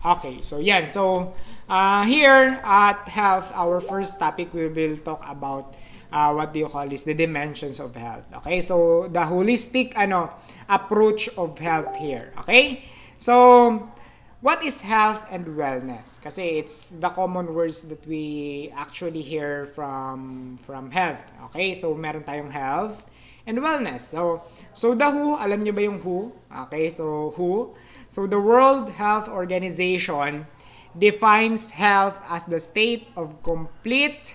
Okay, so yan. So, here at health, our first topic, we will talk about what do you call this, the dimensions of health. Okay, so the holistic approach of health here. Okay, so what is health and wellness? Kasi it's the common words that we actually hear from health. Okay, so meron tayong health and wellness. So the WHO, alam niyo ba yung WHO? Okay, so WHO. So the World Health Organization defines health as the state of complete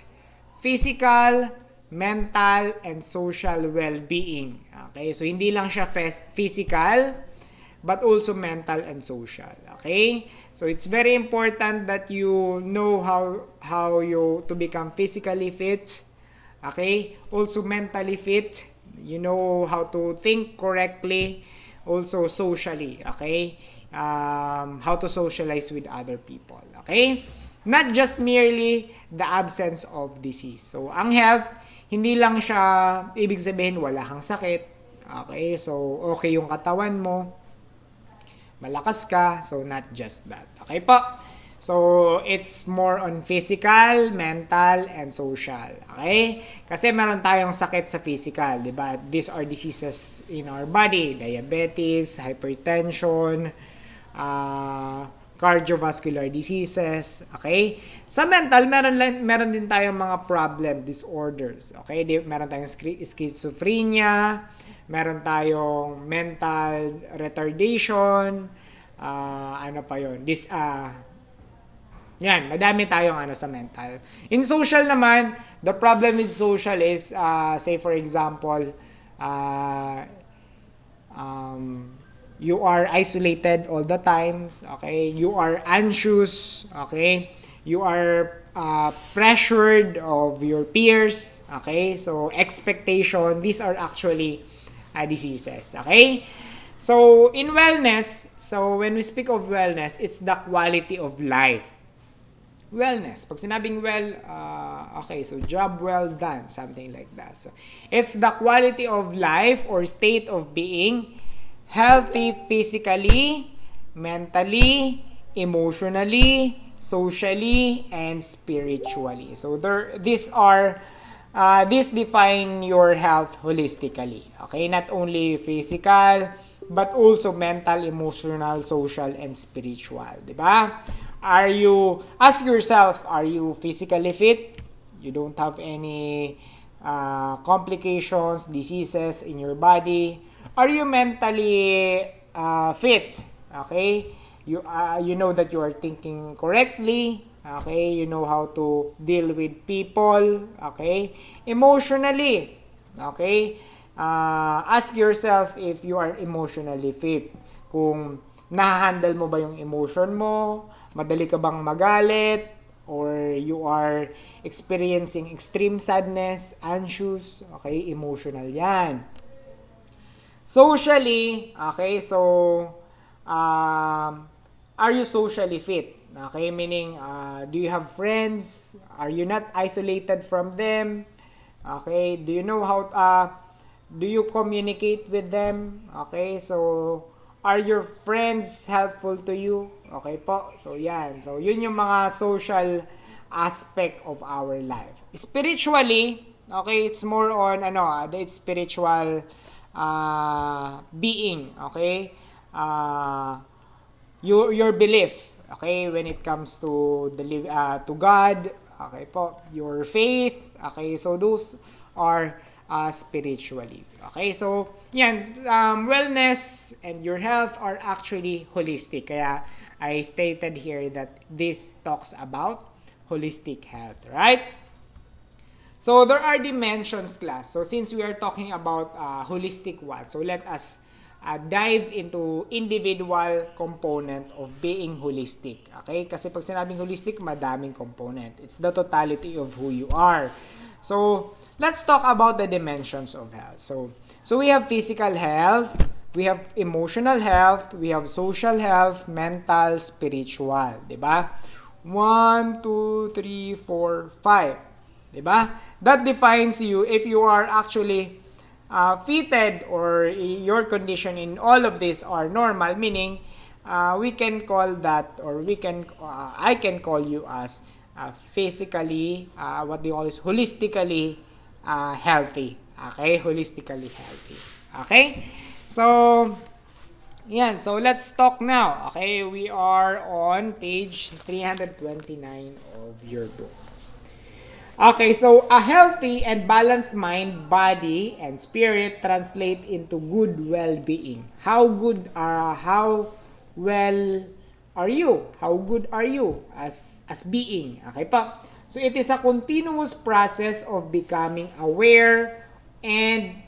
physical, mental, and social well-being. Okay, so hindi lang siya physical, but also mental and social. Okay, so it's very important that you know how you to become physically fit. Okay, also mentally fit. You know how to think correctly, also socially. Okay, how to socialize with other people. Okay, not just merely the absence of disease. So ang health, hindi lang siya ibig sabihin wala kang sakit. Okay, so okay yung katawan mo, malakas ka, so not just that. Okay po? So, it's more on physical, mental, and social. Okay? Kasi meron tayong sakit sa physical, di ba? These are diseases in our body. Diabetes, hypertension, cardiovascular diseases. Okay? Sa mental, meron din tayong mga problem, disorders. Okay? Meron tayong schizophrenia, meron tayong mental retardation, ano pa yun? Yan, madami tayong sa mental. In social naman, the problem with social is, say for example, you are isolated all the times, okay? You are anxious, okay? You are pressured of your peers, okay? So, expectation, these are actually diseases, okay? So, in wellness, so when we speak of wellness, it's the quality of life. Wellness. Pag sinabing okay, so job well done, something like that. So, it's the quality of life or state of being healthy physically, mentally, emotionally, socially, and spiritually. So, these define your health holistically. Okay, not only physical, but also mental, emotional, social, and spiritual. Diba? Ask yourself, are you physically fit? You don't have any complications, diseases in your body. Are you mentally fit? Okay? You know that you are thinking correctly. Okay? You know how to deal with people. Okay? Emotionally. Okay? Ask yourself if you are emotionally fit. Kung nahandle mo ba yung emotion mo, madali ka bang magalit, or you are experiencing extreme sadness, anxious, okay, emotional yan. Socially, okay, so, are you socially fit? Okay, meaning, do you have friends? Are you not isolated from them? Okay, do you know how, do you communicate with them? Okay, so, are your friends helpful to you? Okay po. So, yan. So, yun yung mga social aspect of our life. Spiritually, okay, it's more on, the spiritual being. Okay? Your belief. Okay? When it comes to to God. Okay po. Your faith. Okay? So, those are spiritually. Okay, so yan, wellness and your health are actually holistic. Kaya I stated here that this talks about holistic health, right? So there are dimensions, class. So since we are talking about holistic one, so let us dive into individual component of being holistic. Okay? Kasi pag sinabing holistic, madaming component. It's the totality of who you are. So, let's talk about the dimensions of health. So we have physical health, we have emotional health, we have social health, mental, spiritual. Diba? 1, 2, 3, 4, 5. Diba? That defines you if you are actually fitted or your condition in all of these are normal, meaning we can call that, or I can call you as physically, what do you call this, holistically healthy. Okay, holistically healthy. Okay, so yan, so let's talk now. Okay, we are on page 329 of your book. Okay, so a healthy and balanced mind, body, and spirit translate into good well-being. How well are you? How good are you as being? Okay pa. So it is a continuous process of becoming aware and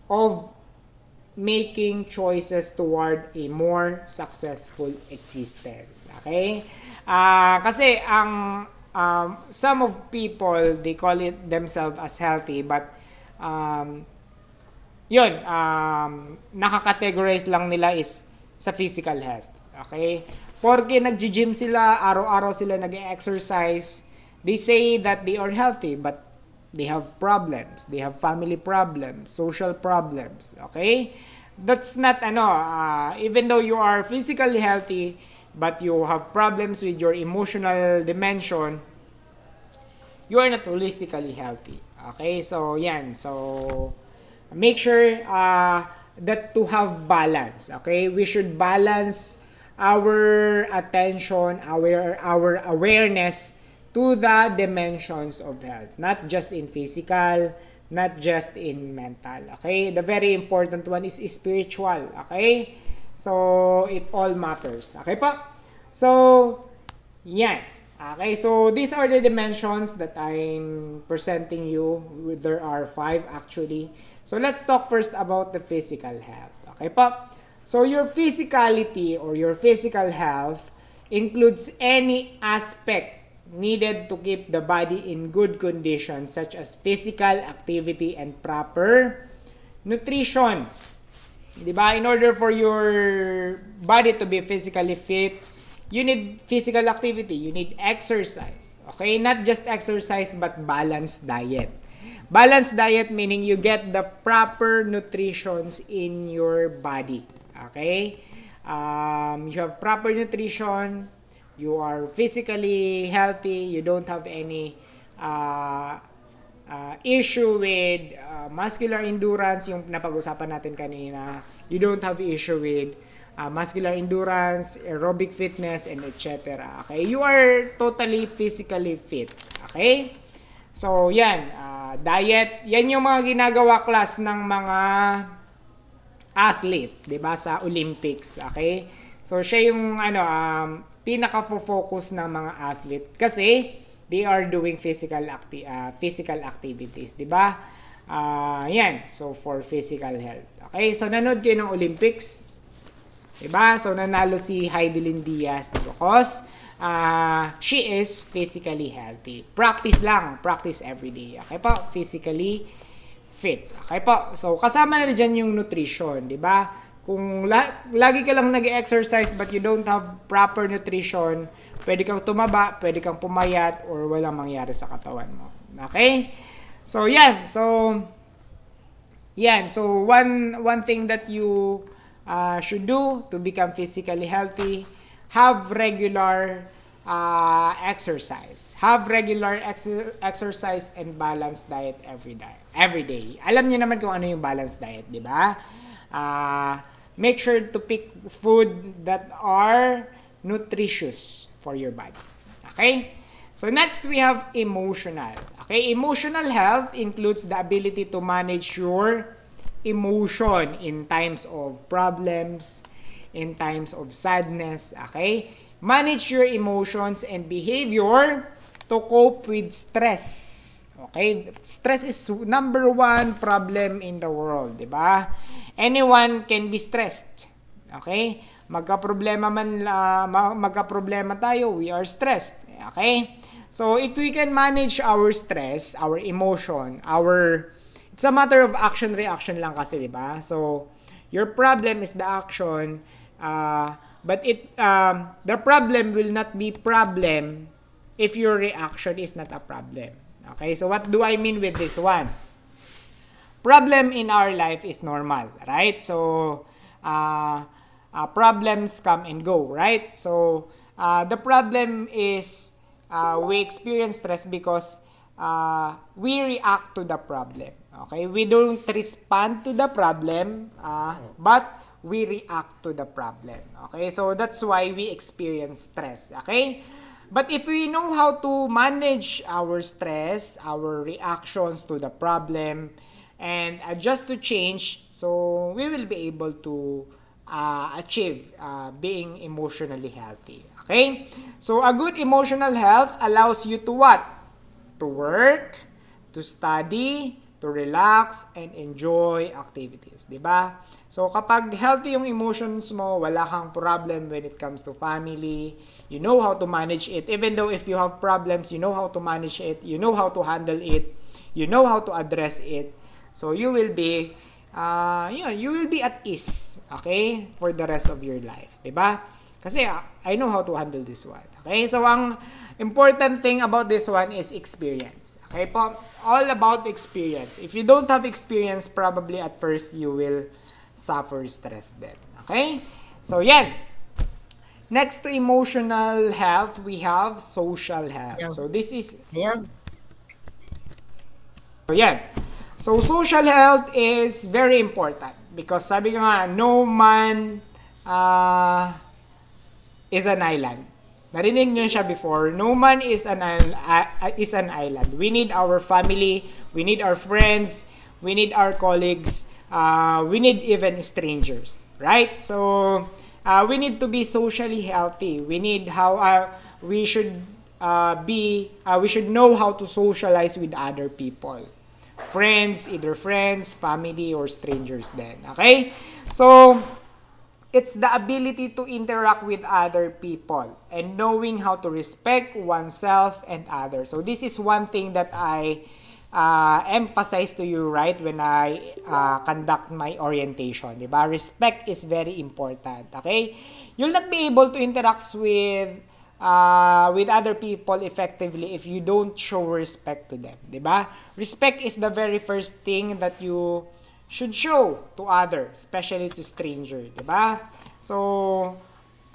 of making choices toward a more successful existence. Okay? Kasi some of people, they call it themselves as healthy, but yun, nakakategorize lang nila is sa physical health. Okay? Porque nag-gym sila, araw-araw sila nag-exercise, they say that they are healthy, but they have problems. They have family problems, social problems. Okay? That's not, even though you are physically healthy, but you have problems with your emotional dimension, you are not holistically healthy. Okay? So, yan. So, make sure that to have balance. Okay? We should balance our attention, our awareness to the dimensions of health. Not just in physical, not just in mental. Okay? The very important one is spiritual. Okay? So, it all matters. Okay pa? So, yan. Okay, so these are the dimensions that I'm presenting you. There are 5 actually. So, let's talk first about the physical health. Okay pa? So, your physicality or your physical health includes any aspect needed to keep the body in good condition, such as physical activity and proper nutrition. Diba? In order for your body to be physically fit, you need physical activity, you need exercise. Okay? Not just exercise, but balanced diet. Balanced diet meaning you get the proper nutritions in your body. Okay? You have proper nutrition, you are physically healthy, you don't have any issue with muscular endurance, yung napag-usapan natin kanina. You don't have issue with muscular endurance, aerobic fitness, and etc. Okay? You are totally physically fit. Okay? So, yan. Diet. Yan yung mga ginagawa class ng mga athlete, 'di ba, sa Olympics. Okay? So, siya yung pinaka-focus ng mga athlete kasi they are doing physical activities, 'di ba? Yan. So, for physical health. Okay? So, nanood kayo ng Olympics. 'Di ba? So, nanalo si Heidelin Diaz because she is physically healthy. Practice lang. Practice every day. Okay po? Physically fit. Okay po? So, kasama na dyan yung nutrition. Di ba? Kung lagi ka lang nag-exercise but you don't have proper nutrition, pwede kang tumaba, pwede kang pumayat, or walang mangyari sa katawan mo. Okay? So, yan. So, one thing that you should do to become physically healthy, have regular exercise. Have regular exercise and balanced diet every day. Alam niyo naman kung ano yung balanced diet, di ba? Make sure to pick food that are nutritious for your body. Okay? So next we have emotional. Okay? Emotional health includes the ability to manage your emotion in times of problems, in times of sadness. Okay? Manage your emotions and behavior to cope with stress. Okay? Stress is number 1 problem in the world, di ba? Anyone can be stressed. Okay? Magka-problema tayo, we are stressed. Okay? So, if we can manage our stress, our emotion, it's a matter of action-reaction lang kasi, di ba? So, your problem is the action, but the problem will not be problem if your reaction is not a problem. Okay? So, what do I mean with this one? Problem in our life is normal, right? So, problems come and go, right? So, the problem is we experience stress because we react to the problem. Okay? We don't respond to the problem, but we react to the problem. Okay? So, that's why we experience stress. Okay? But if we know how to manage our stress, our reactions to the problem, and adjust to change, so we will be able to achieve being emotionally healthy. Okay? So, a good emotional health allows you to what? To work, to study, to relax, and enjoy activities. Diba? So, kapag healthy yung emotions mo, wala kang problem when it comes to family, you know how to manage it. Even though if you have problems, you know how to manage it, you know how to handle it, you know how to address it. So, you will be you will be at ease, okay, for the rest of your life, 'di ba? Kasi I know how to handle this one. Okay? So ang important thing about this one is experience. Okay po? All about experience. If you don't have experience, probably at first you will suffer stress then. Okay? So yan. Next to emotional health, we have social health. So this is So yan. So social health is very important because sabi nga no man is an island. Narinig niyo siya before. No man is an island. We need our family, we need our friends, we need our colleagues, we need even strangers, right? So we need to be socially healthy. We need how we should we should know how to socialize with other people. Friends, either friends, family, or strangers then. Okay? So it's the ability to interact with other people and knowing how to respect oneself and others. So this is one thing that I emphasize to you, right, when I conduct my orientation. Diba? Respect is very important. Okay? You'll not be able to interact with other people effectively if you don't show respect to them. Diba? Respect is the very first thing that you should show to others, especially to stranger, di ba? So,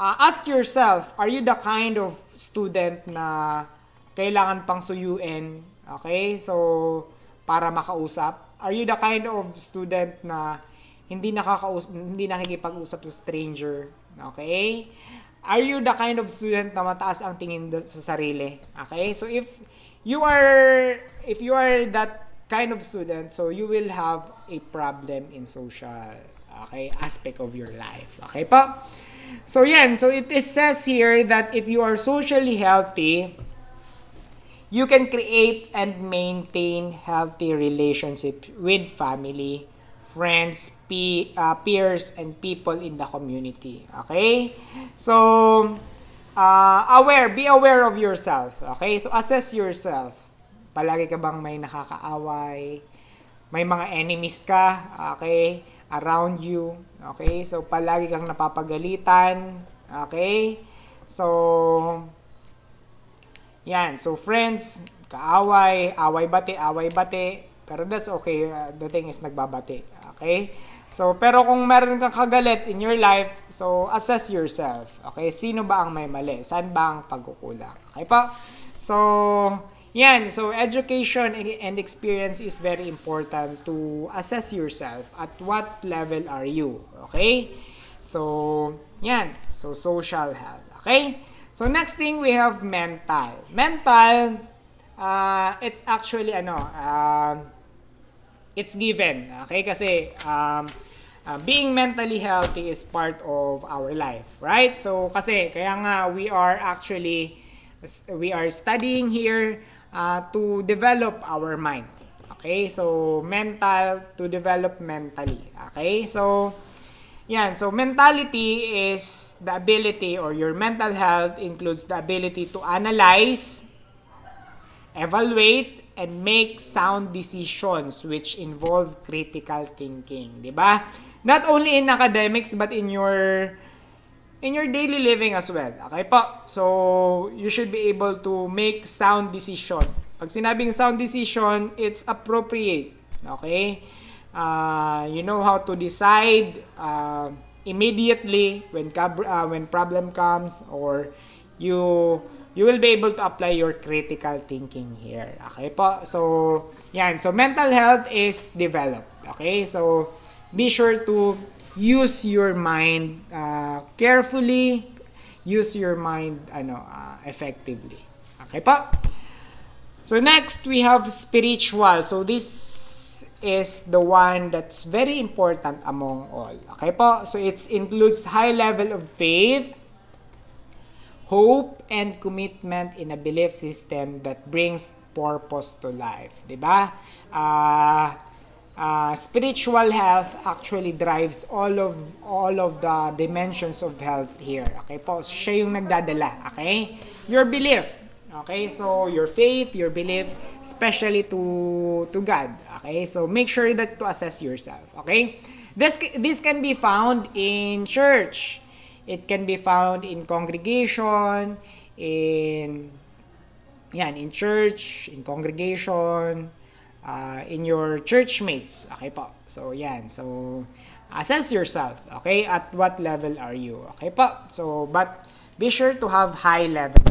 ask yourself, are you the kind of student na kailangan pang suyuin, okay? So, para makausap? Are you the kind of student na hindi nakikipag-usap sa stranger, okay? Are you the kind of student na mataas ang tingin sa sarili? Okay? So, if you are that kind of student, so you will have a problem in social aspect of your life. Okay pa? So yan, so it is says here that if you are socially healthy, you can create and maintain healthy relationships with family, friends, peers, and people in the community. Okay? So be aware of yourself. Okay? So assess yourself. Palagi ka bang may nakakaaway? May mga enemies ka, okay, around you. Okay? So, palagi kang napapagalitan. Okay? So, yan. So, friends, kaaway, away bate. Pero that's okay. The thing is, nagbabate. Okay? So, pero kung meron kang kagalit in your life, so, assess yourself. Okay? Sino ba ang may mali? Saan ba ang pagkukulang? Okay pa? So, yan, so education and experience is very important to assess yourself. At what level are you? Okay? So, yan. So, social health. Okay? So, next thing we have mental. Mental, it's actually, it's given. Okay? Kasi, being mentally healthy is part of our life. Right? So, kasi, kaya nga, we are studying here to develop our mind. Okay? So, mental, to develop mentally. Okay? So, yan. So, mentality is the ability, or your mental health includes the ability to analyze, evaluate, and make sound decisions which involve critical thinking. Diba? Not only in academics, but in your daily living as well. Okay po? So, you should be able to make sound decision. Pag sinabing sound decision, it's appropriate. Okay? You know how to decide immediately when problem comes, or you will be able to apply your critical thinking here. Okay po? So, yan. So, mental health is developed. Okay? So, be sure to use your mind carefully, use your mind effectively. Okay po? So next, we have spiritual. So this is the one that's very important among all. Okay po? So it includes high level of faith, hope, and commitment in a belief system that brings purpose to life. Diba? Spiritual health actually drives all of the dimensions of health here. Okay po? So siya yung nagdadala. Okay? Your belief. Okay, so your faith, your belief, especially to God. Okay, so make sure that to assess yourself. Okay, this can be found in church. It can be found in congregation, in church, in congregation, in your church mates. Okay po. So yan. So assess yourself. Okay, at what level are you? Okay po. So but be sure to have high level.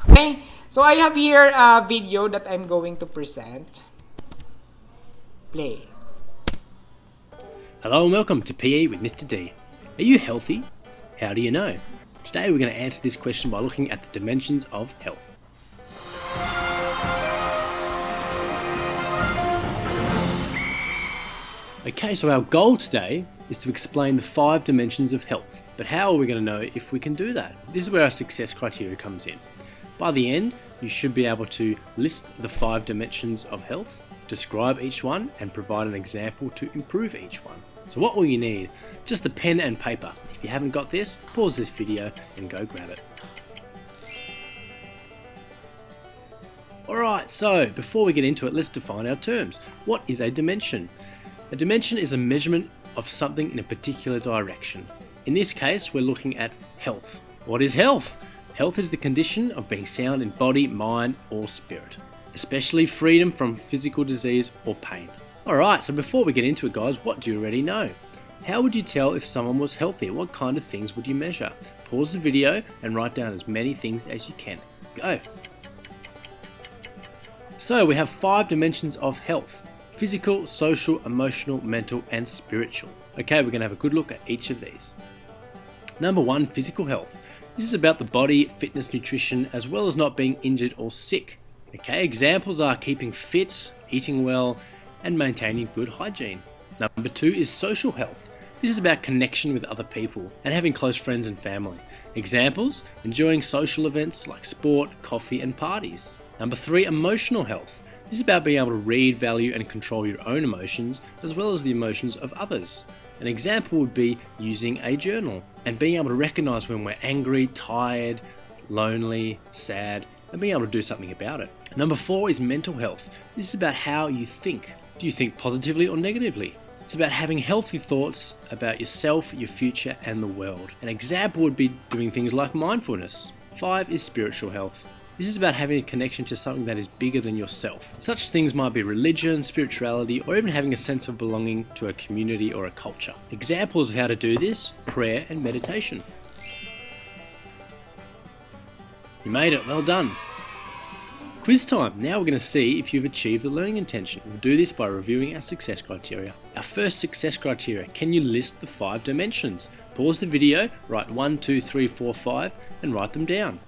Okay, so I have here a video that I'm going to present. Play. Hello and welcome to PE with Mr. D. Are you healthy? How do you know? Today we're going to answer this question by looking at the dimensions of health. Okay, so our goal today is to explain the 5 dimensions of health. But how are we going to know if we can do that? This is where our success criteria comes in. By the end, you should be able to list the 5 dimensions of health, describe each one, and provide an example to improve each one. So what will you need? Just a pen and paper. If you haven't got this, pause this video and go grab it. Alright, so before we get into it, let's define our terms. What is a dimension? A dimension is a measurement of something in a particular direction. In this case, we're looking at health. What is health? Health is the condition of being sound in body, mind, or spirit, especially freedom from physical disease or pain. Alright, so before we get into it guys, what do you already know? How would you tell if someone was healthy? What kind of things would you measure? Pause the video and write down as many things as you can. Go! So we have 5 dimensions of health: physical, social, emotional, mental, and spiritual. Okay, we're going to have a good look at each of these. Number 1, physical health. This is about the body, fitness, nutrition, as well as not being injured or sick. Okay, examples are keeping fit, eating well, and maintaining good hygiene. Number 2 is social health. This is about connection with other people and having close friends and family. Examples, enjoying social events like sport, coffee, and parties. Number 3, emotional health. This is about being able to read, value, and control your own emotions, as well as the emotions of others. An example would be using a journal and being able to recognize when we're angry, tired, lonely, sad, and being able to do something about it. Number 4 is mental health. This is about how you think. Do you think positively or negatively? It's about having healthy thoughts about yourself, your future, and the world. An example would be doing things like mindfulness. 5 is spiritual health. This is about having a connection to something that is bigger than yourself. Such things might be religion, spirituality, or even having a sense of belonging to a community or a culture. Examples of how to do this: prayer and meditation. You made it, well done. Quiz time. Now we're going to see if you've achieved the learning intention. We'll do this by reviewing our success criteria. Our first success criteria: can you list the 5 dimensions? Pause the video, write 1, 2, 3, 4, 5, and write them down.